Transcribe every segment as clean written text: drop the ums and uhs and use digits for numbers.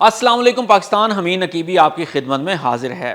السلام علیکم پاکستان، حمید نقیبی آپ کی خدمت میں حاضر ہے۔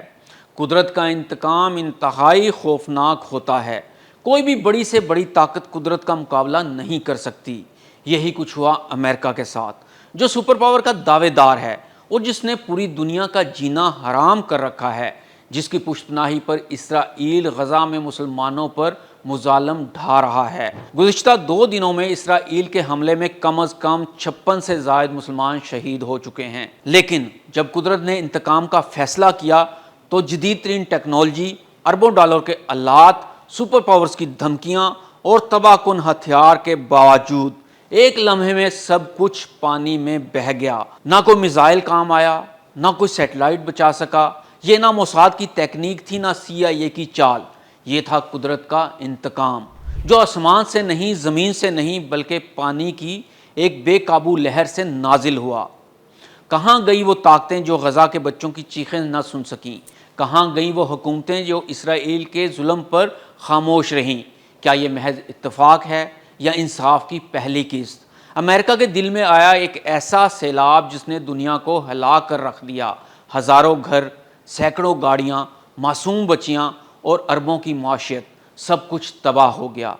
قدرت کا انتقام انتہائی خوفناک ہوتا ہے۔ کوئی بھی بڑی سے بڑی طاقت قدرت کا مقابلہ نہیں کر سکتی۔ یہی کچھ ہوا امریکہ کے ساتھ، جو سپر پاور کا دعوے دار ہے اور جس نے پوری دنیا کا جینا حرام کر رکھا ہے، جس کی پشت پناہی پر اسرائیل غزہ میں مسلمانوں پر مظالم ڈھا رہا ہے۔ گزشتہ 2 دنوں میں اسرائیل کے حملے میں کم از کم 56 سے زائد مسلمان شہید ہو چکے ہیں۔ لیکن جب قدرت نے انتقام کا فیصلہ کیا تو جدید ترین ٹیکنالوجی، اربوں ڈالر کے آلات، سپر پاورز کی دھمکیاں اور تباہ کن ہتھیار کے باوجود ایک لمحے میں سب کچھ پانی میں بہہ گیا۔ نہ کوئی میزائل کام آیا، نہ کوئی سیٹلائٹ بچا سکا۔ یہ نہ موساد کی تکنیک تھی، نہ CIA کی چال۔ یہ تھا قدرت کا انتقام، جو آسمان سے نہیں، زمین سے نہیں، بلکہ پانی کی ایک بے قابو لہر سے نازل ہوا۔ کہاں گئی وہ طاقتیں جو غزہ کے بچوں کی چیخیں نہ سن سکیں؟ کہاں گئیں وہ حکومتیں جو اسرائیل کے ظلم پر خاموش رہیں؟ کیا یہ محض اتفاق ہے یا انصاف کی پہلی قسط؟ امریکہ کے دل میں آیا ایک ایسا سیلاب جس نے دنیا کو ہلا کر رکھ دیا۔ ہزاروں گھر، سینکڑوں گاڑیاں، معصوم بچیاں اور اربوں کی معیشت، سب کچھ تباہ ہو گیا۔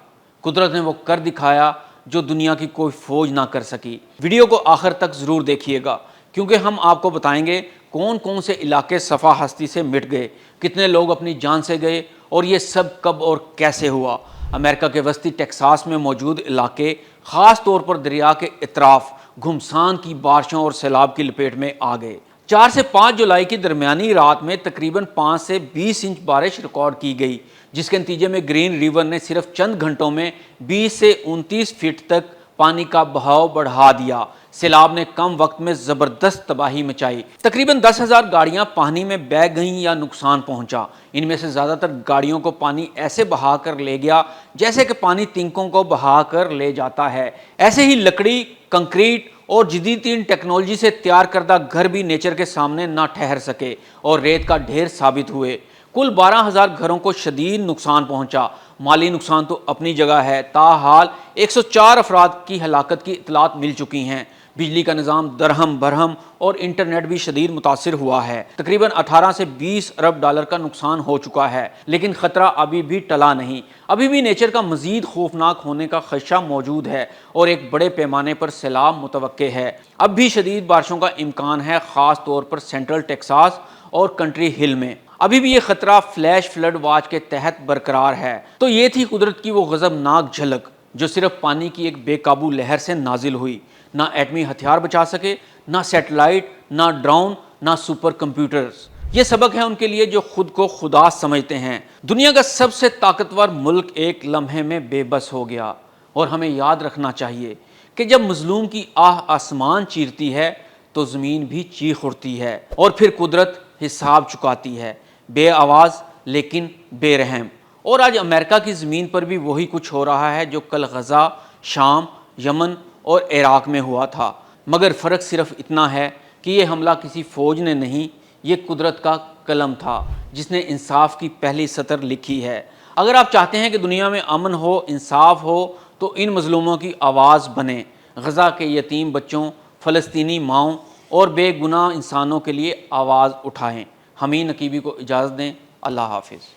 قدرت نے وہ کر دکھایا جو دنیا کی کوئی فوج نہ کر سکی۔ ویڈیو کو آخر تک ضرور دیکھیے گا، کیونکہ ہم آپ کو بتائیں گے کون کون سے علاقے صفحہ ہستی سے مٹ گئے، کتنے لوگ اپنی جان سے گئے اور یہ سب کب اور کیسے ہوا۔ امریکہ کے وسطی ٹیکساس میں موجود علاقے، خاص طور پر دریا کے اطراف، گھمسان کی بارشوں اور سیلاب کی لپیٹ میں آ گئے۔ 4 سے 5 جولائی کی درمیانی رات میں تقریباً 5 سے 20 انچ بارش ریکارڈ کی گئی، جس کے نتیجے میں گرین ریور نے صرف چند گھنٹوں میں 20 سے 29 فٹ تک پانی کا بہاؤ بڑھا دیا۔ سیلاب نے کم وقت میں زبردست تباہی مچائی۔ تقریباً 10,000 گاڑیاں پانی میں بہہ گئیں یا نقصان پہنچا۔ ان میں سے زیادہ تر گاڑیوں کو پانی ایسے بہا کر لے گیا جیسے کہ پانی تنکوں کو بہا کر لے جاتا ہے۔ ایسے ہی لکڑی، کنکریٹ اور جدید ترین ٹیکنالوجی سے تیار کردہ گھر بھی نیچر کے سامنے نہ ٹھہر سکے اور ریت کا ڈھیر ثابت ہوئے۔ کل 12,000 گھروں کو شدید نقصان پہنچا۔ مالی نقصان تو اپنی جگہ ہے، تاحال 104 افراد کی ہلاکت کی اطلاعات مل چکی ہیں۔ بجلی کا نظام درہم برہم اور انٹرنیٹ بھی شدید متاثر ہوا ہے۔ تقریباً 18 سے 20 ارب ڈالر کا نقصان ہو چکا ہے، لیکن خطرہ ابھی بھی ٹلا نہیں۔ ابھی بھی نیچر کا مزید خوفناک ہونے کا خدشہ موجود ہے اور ایک بڑے پیمانے پر سیلاب متوقع ہے۔ اب بھی شدید بارشوں کا امکان ہے، خاص طور پر سینٹرل ٹیکساس اور کنٹری ہل میں۔ ابھی بھی یہ خطرہ فلیش فلڈ واچ کے تحت برقرار ہے۔ تو یہ تھی قدرت کی وہ غضبناک جھلک جو صرف پانی کی ایک بے قابو لہر سے نازل ہوئی۔ نہ ایٹمی ہتھیار بچا سکے، نہ سیٹلائٹ، نہ ڈرون، نہ سپر کمپیوٹرز۔ یہ سبق ہے ان کے لیے جو خود کو خدا سمجھتے ہیں۔ دنیا کا سب سے طاقتور ملک ایک لمحے میں بے بس ہو گیا، اور ہمیں یاد رکھنا چاہیے کہ جب مظلوم کی آہ آسمان چیرتی ہے تو زمین بھی چیخ اٹھتی ہے، اور پھر قدرت حساب چکاتی ہے، بے آواز لیکن بے رحم۔ اور آج امریکہ کی زمین پر بھی وہی کچھ ہو رہا ہے جو کل غزہ، شام، یمن اور عراق میں ہوا تھا، مگر فرق صرف اتنا ہے کہ یہ حملہ کسی فوج نے نہیں، یہ قدرت کا قلم تھا جس نے انصاف کی پہلی سطر لکھی ہے۔ اگر آپ چاہتے ہیں کہ دنیا میں امن ہو، انصاف ہو، تو ان مظلوموں کی آواز بنیں۔ غزہ کے یتیم بچوں، فلسطینی ماؤں اور بے گناہ انسانوں کے لیے آواز اٹھائیں۔ حمید نقیبی کو اجازت دیں۔ اللہ حافظ۔